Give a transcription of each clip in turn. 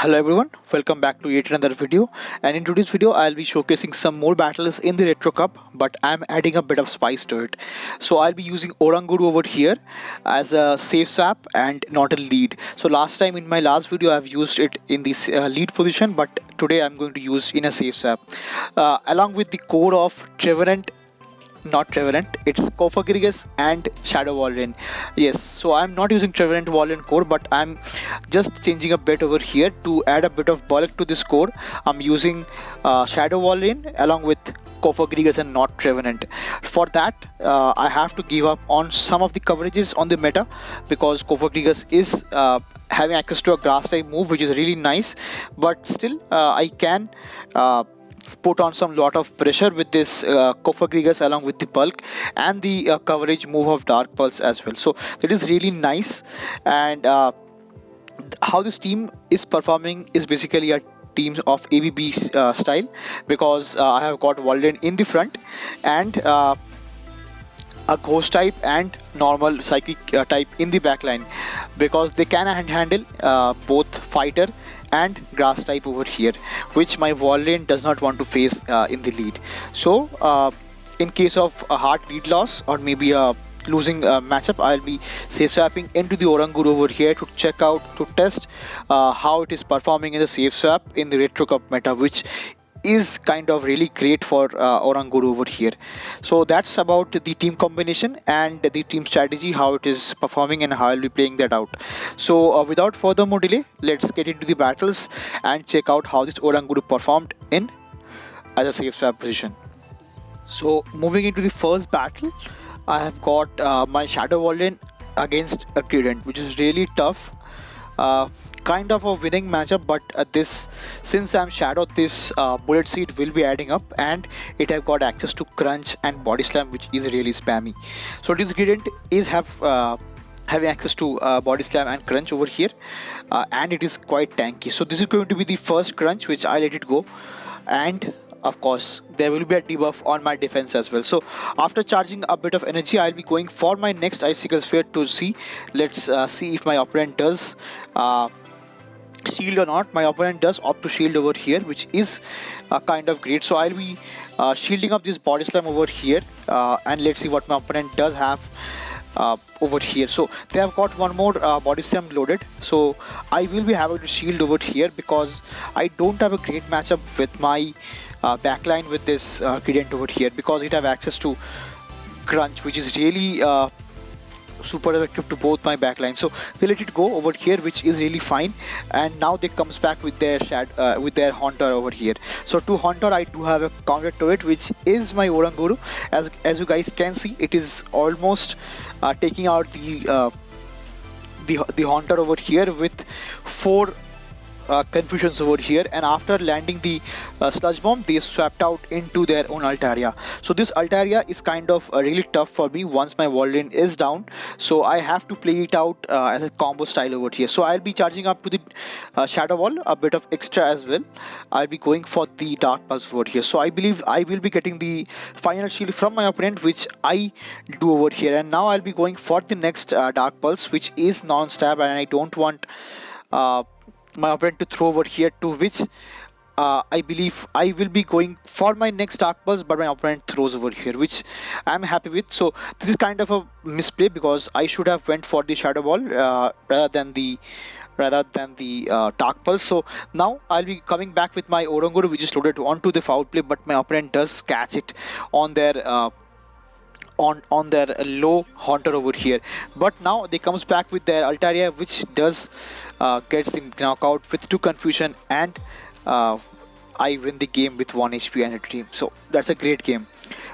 Hello everyone, welcome back to yet another video, and in today's video I'll be showcasing some more battles in the Retro Cup, but I'm adding a bit of spice to it. So I'll be using Oranguru over here as a safe swap and not a lead. So last time in my last video I've used it in this lead position, but today I'm going to use in a safe swap along with the core of Trevenant, not Trevenant, it's COFAGRIGUS and Shadow Walrein. Yes, so I'm not using Trevenant Walrein core, but I'm just changing a bit over here to add a bit of bulk to this core. I'm using Shadow Walrein along with COFAGRIGUS and not Trevenant. For that, I have to give up on some of the coverages on the meta because COFAGRIGUS is having access to a grass type move, which is really nice, but still I can put on some lot of pressure with this COFAGRIGUS along with the bulk and the coverage move of Dark Pulse as well. So that is really nice, and how this team is performing is basically a team of ABB style, because I have got Walrein in the front and a ghost type and normal psychic type in the backline, because they can handle both fighter and grass type over here, which my Walrein does not want to face in the lead. So in case of a hard lead loss or maybe a losing matchup, I'll be safe swapping into the Oranguru over here to check out, to test how it is performing in the safe swap in the Retro Cup meta, which is kind of really great for Oranguru over here. So that's about the team combination and the team strategy, how it is performing and how I'll be playing that out. So without further more delay, let's get into the battles and check out how this Oranguru performed in as a safe swap position. So moving into the first battle, I have got my Shadow Walrein against a Greedent, which is really tough. Kind of a winning matchup, but since I'm Shadow, this bullet seed will be adding up, and it have got access to crunch and body slam, which is really spammy. So this Greedent is having access to body slam and crunch over here, and it is quite tanky. So this is going to be the first crunch which I let it go, and of course there will be a debuff on my defense as well. So after charging a bit of energy, I'll be going for my next icicle sphere to see. Let's see if my opponent does shield or not. My opponent does opt to shield over here, which is kind of great. So I'll be shielding up this body slam over here, and let's see what my opponent does have over here. So they have got one more body slam loaded, so I will be having to shield over here because I don't have a great matchup with my backline with this Greedent over here, because it have access to crunch, which is really super effective to both my backline. So they let it go over here, which is really fine, and now they comes back with their Haunter over here. So to Haunter, I do have a counter to it, which is my Oranguru. As you guys can see, it is almost taking out the Haunter over here with 4 confusions over here, and after landing the sludge bomb, they swapped out into their own Altaria. So this Altaria is kind of really tough for me once my Walrein is down, so I have to play it out as a combo style over here. So I'll be charging up to the Shadow Wall a bit of extra as well. I'll be going for the Dark Pulse over here, so I believe I will be getting the final shield from my opponent, which I do over here. And now I'll be going for the next Dark Pulse, which is non-stab, and I don't want my opponent to throw over here, to which I believe I will be going for my next Dark Pulse, but my opponent throws over here, which I'm happy with. So this is kind of a misplay, because I should have went for the Shadow Ball rather than the Dark Pulse. So now I'll be coming back with my Oranguru, which is loaded onto the foul play, but my opponent does catch it on their on their low Haunter over here. But now they comes back with their Altaria, which does gets the knockout with 2 confusion, and I win the game with 1 HP and a team. So that's a great game.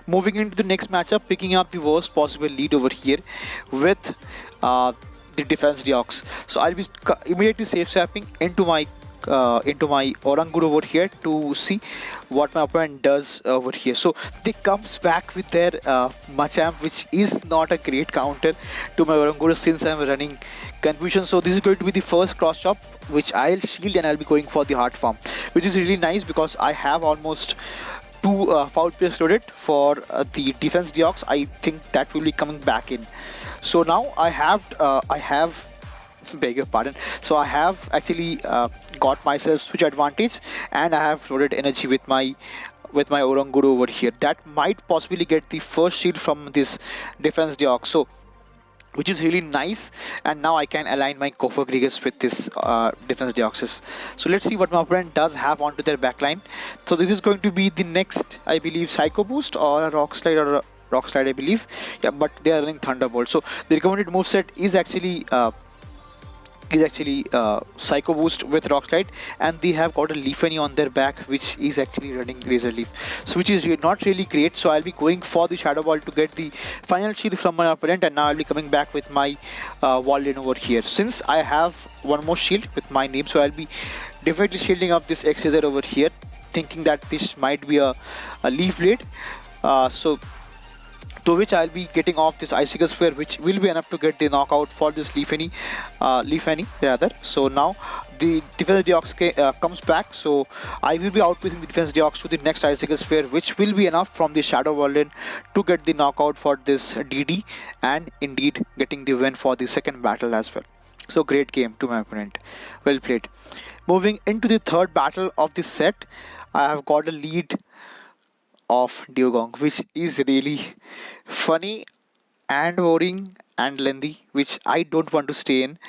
Moving into the next matchup, picking up the worst possible lead over here with the defense Deoxys. So I'll be immediately safe swapping into my Oranguru over here to see what my opponent does over here. So they comes back with their Machamp, which is not a great counter to my Oranguru since I'm running confusion. So this is going to be the first cross chop, which I'll shield, and I'll be going for the Heart Farm, which is really nice because I have almost 2 foul plays loaded for the defense Deoxys. I think that will be coming back in. So now I have beg your pardon. So I have actually got myself switch advantage, and I have loaded energy with my Oranguru over here. That might possibly get the first shield from this defense Deoxys. So which is really nice, and now I can align my COFAGRIGUS with this defense Deoxys. So let's see what my opponent does have onto their backline. So this is going to be the next, I believe, Psycho Boost or a Rock Slide, or a Rock Slide, I believe. Yeah, but they are running Thunderbolt. So the recommended moveset is actually Psycho Boost with Rock Slide, and they have got a Leafany on their back, which is actually running Razor Leaf, so which is not really great. So I'll be going for the Shadow Ball to get the final shield from my opponent, and now I'll be coming back with my Walrein over here. Since I have one more shield with my name, so I'll be definitely shielding up this X-Razor over here, thinking that this might be a Leaf Blade. So to which I'll be getting off this Icicle Sphere, which will be enough to get the knockout for this Leafany rather. So now the defense Deoxys comes back, so I will be outpacing the defense Deoxys to the next Icicle Sphere, which will be enough from the Shadow Walrein to get the knockout for this DD, and indeed getting the win for the second battle as well. So great game to my opponent, well played. Moving into the third battle of this set, I have got a lead of Dewgong, which is really funny and boring and lengthy, which I don't want to stay in,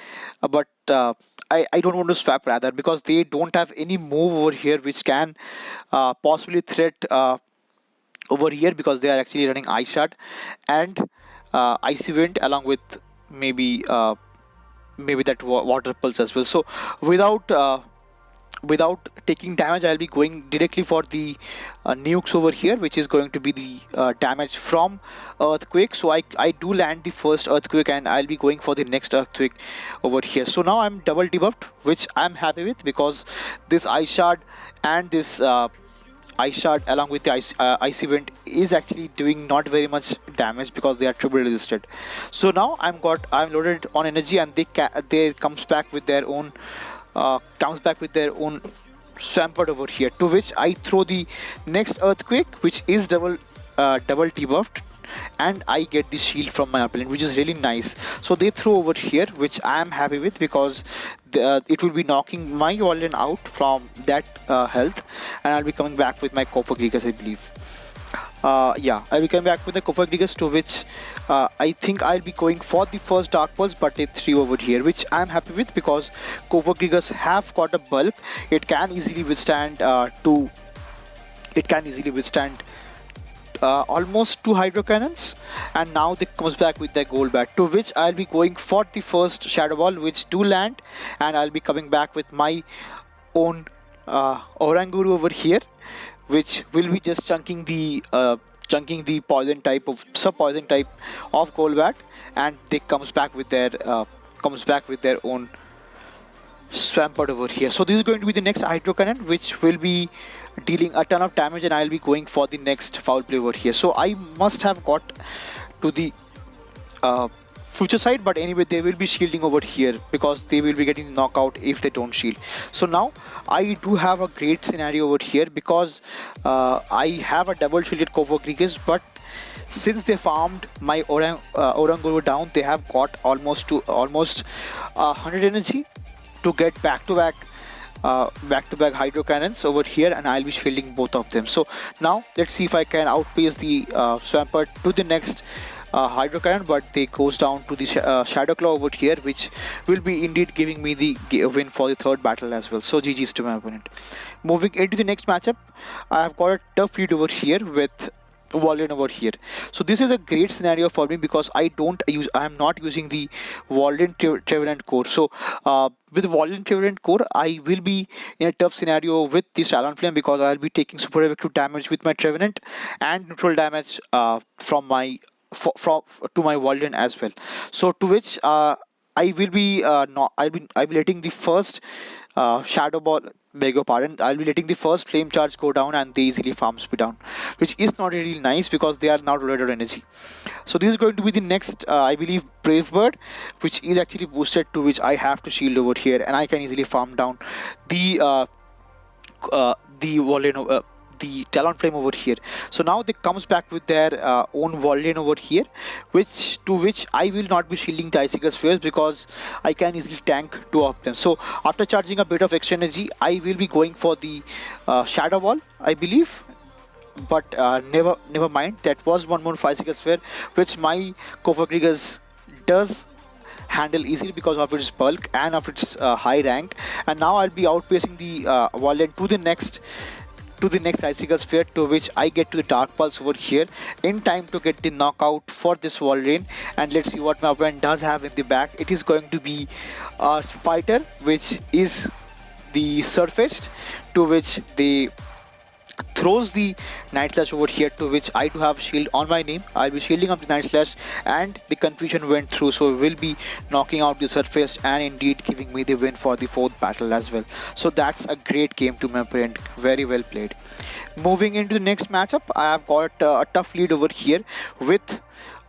but I don't want to swap rather, because they don't have any move over here which can possibly threat over here, because they are actually running Ice Shard and Icy Wind, along with maybe that Water Pulse as well. So without taking damage, I'll be going directly for the nukes over here, which is going to be the damage from Earthquake. So I do land the first Earthquake, and I'll be going for the next Earthquake over here. So now I'm double debuffed, which I'm happy with, because this Ice Shard and this Ice Shard along with the Icy Wind is actually doing not very much damage, because they are triple resisted. So now I'm loaded on energy, and they comes back with their own Swampert over here, to which I throw the next Earthquake, which is double debuffed, and I get the shield from my opponent, which is really nice. So they throw over here, which I am happy with, because it will be knocking my Walrein out from that health, and I'll be coming back with my COFAGRIGUS, I believe. Yeah, I'll be coming back with the COFAGRIGUS, to which I think I'll be going for the first Dark Pulse, but it 3 over here, which I'm happy with, because COFAGRIGUS have got a bulk. It can easily withstand almost 2 Hydro Cannons, and now they comes back with their Golbat, to which I'll be going for the first Shadow Ball, which do land, and I'll be coming back with my own Oranguru over here, which will be just chunking the poison type of sub-poison type of Golbat, and they comes back with their own Swampert over here. So this is going to be the next Hydro Cannon, which will be dealing a ton of damage, and I'll be going for the next Foul Play over here. So I must have got to the future side, but anyway they will be shielding over here, because they will be getting knockout if they don't shield. So now I do have a great scenario over here, because I have a double shielded COFAGRIGUS, but since they farmed my Oranguru down, they have got almost 100 energy to get back-to-back Hydro Cannons over here, and I'll be shielding both of them. So now let's see if I can outpace the Swampert to the next Hydro Cannon, but they goes down to the Shadow Claw over here, which will be indeed giving me the win for the third battle as well. So GG's to my opponent. Moving into the next matchup, I have got a tough lead over here with Walrein over here. So this is a great scenario for me, because I am not using the Walrein Trevenant core. So with Walrein Trevenant core, I will be in a tough scenario with the Talonflame, because I'll be taking super effective damage with my Trevenant, and neutral damage from my to my Walrein as well. So to which I will be I'll be letting the first Shadow Ball, beg your pardon, I'll be letting the first Flame Charge go down, and they easily farms me down, which is not really nice, because they are now loaded energy. So this is going to be the next I believe Brave Bird, which is actually boosted, to which I have to shield over here, and I can easily farm down the Walrein, the Talonflame over here. So now they comes back with their own Walrein over here, which I will not be shielding the Icicle Spheres because I can easily tank two of them. So after charging a bit of extra energy, I will be going for the Shadow Ball, I believe. But never mind. That was one more Icicle Sphere, which my COFAGRIGUS does handle easily because of its bulk and of its high rank. And now I'll be outpacing the Walrein to the next Icicle Sphere, to which I get to the Dark Pulse over here in time to get the knockout for this Walrein. And let's see what my opponent does have in the back. It is going to be a fighter, which is the surfaced, to which they throws the Night Slash over here, to which I do have shield on my name. I'll be shielding up the Night Slash, and the confusion went through, so we'll be knocking out the surface and indeed giving me the win for the 4th battle as well. So that's a great game to my opponent. Very well played. Moving into the next matchup, I have got a tough lead over here with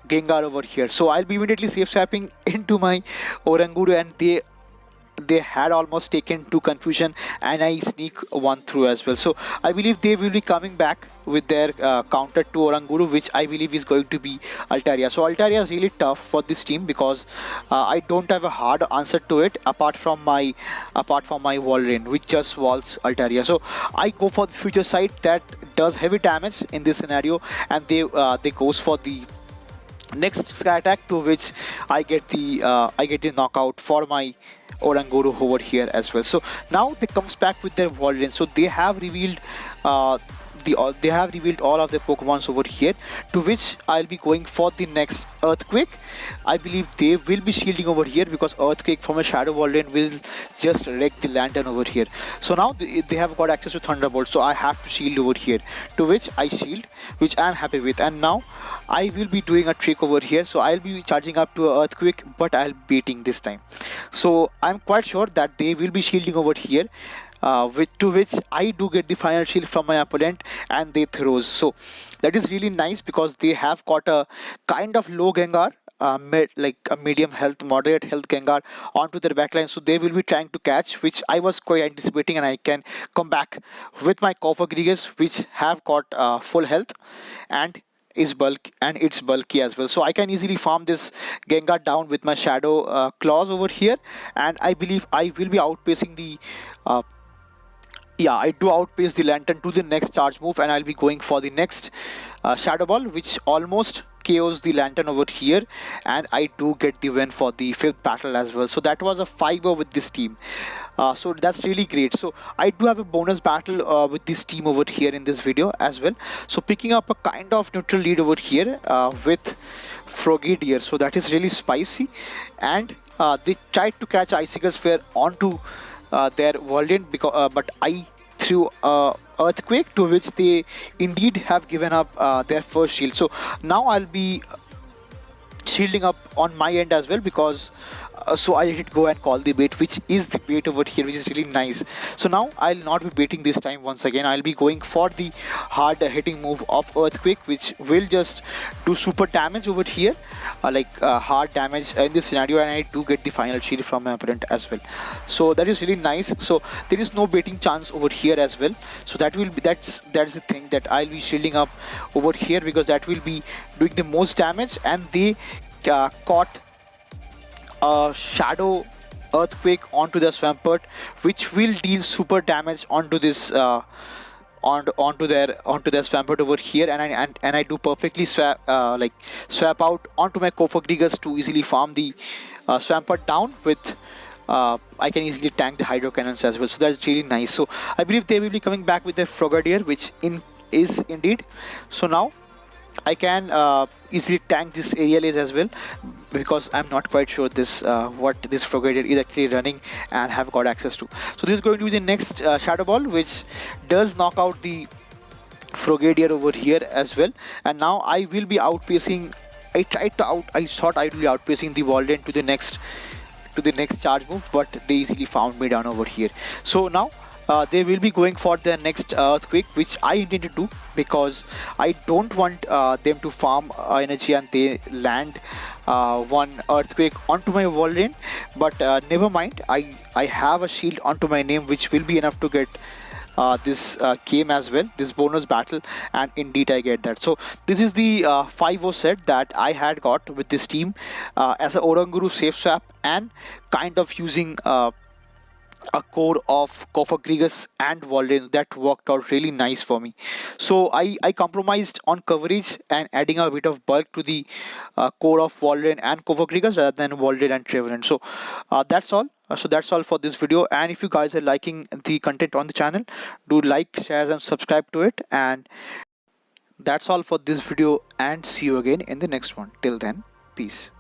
Gengar over here. So I'll be immediately safe swapping into my Oranguru, and they had almost taken to confusion, and I sneak one through as well. So I believe they will be coming back with their counter to Oranguru, which I believe is going to be Altaria. So Altaria is really tough for this team because I don't have a hard answer to it apart from my Walrein, which just walls Altaria. So I go for the future sight that does heavy damage in this scenario, and they goes for the next Sky Attack, to which I get the knockout for my Oranguru over here as well. So now they comes back with their Walrein. So they have revealed all of the Pokemons over here, to which I'll be going for the next Earthquake. I believe they will be shielding over here because Earthquake from a Shadow Walrein will just wreck the Lantern over here. So now they have got access to Thunderbolt, so I have to shield over here, to which I shield, which I'm happy with. And now I will be doing a trick over here, so I'll be charging up to an Earthquake, but I'll be baiting this time. So I'm quite sure that they will be shielding over here, to which I do get the final shield from my opponent, and they throws. So that is really nice because they have got a kind of low Gengar, like a medium health, moderate health Gengar onto their backline. So they will be trying to catch, which I was quite anticipating, and I can come back with my COFAGRIGUS, which have got full health and it's bulky as well. So I can easily farm this Gengar down with my Shadow Claws over here, and I believe I will be outpacing the I do outpace the Lantern to the next charge move, and I'll be going for the next Shadow Ball, which almost KOs the Lantern over here, and I do get the win for the 5th battle as well. So that was a 5-0 with this team. So that's really great. So I do have a bonus battle with this team over here in this video as well. So picking up a kind of neutral lead over here with Frogadier. So that is really spicy, and they tried to catch Icicle Sphere onto their Walrein, but I threw Earthquake, to which they indeed have given up their first shield. So now I'll be shielding up on my end as well, because so I let it go and call the bait, which is the bait over here, which is really nice. So now I'll not be baiting this time. Once again, I'll be going for the hard hitting move of Earthquake, which will just do super damage over here, hard damage in this scenario, and I do get the final shield from my opponent as well. So that is really nice. So there is no baiting chance over here as well. So that's the thing, that I'll be shielding up over here because that will be doing the most damage, and they caught Shadow Earthquake onto the Swampert, which will deal super damage onto this onto their Swampert over here, and I do perfectly swap out onto my COFAGRIGUS to easily farm the Swampert down with. I can easily tank the Hydro Cannons as well. So that's really nice. So I believe they will be coming back with their Frogadier, which is indeed. So now I can easily tank this aerial Ace as well, because I'm not quite sure what this Frogadier is actually running and have got access to. So this is going to be the next Shadow Ball, which does knock out the Frogadier over here as well. And now I will be outpacing. I thought I will be outpacing the Walrein to the next charge move, but they easily found me down over here. So now they will be going for the next Earthquake, which I intended to, because I don't want them to farm energy and they land one Earthquake onto my Walrein. But never mind, I have a shield onto my name, which will be enough to get this game as well, this bonus battle, and indeed I get that. So this is the 5-0 set that I had got with this team as a Oranguru safe swap, and kind of using a core of COFAGRIGUS and Walrein that worked out really nice for me. So I compromised on coverage and adding a bit of bulk to the core of Walrein and COFAGRIGUS rather than Walrein and Trevenant. So that's all. So that's all for this video. And if you guys are liking the content on the channel, do like, share, and subscribe to it. And that's all for this video. And see you again in the next one. Till then, peace.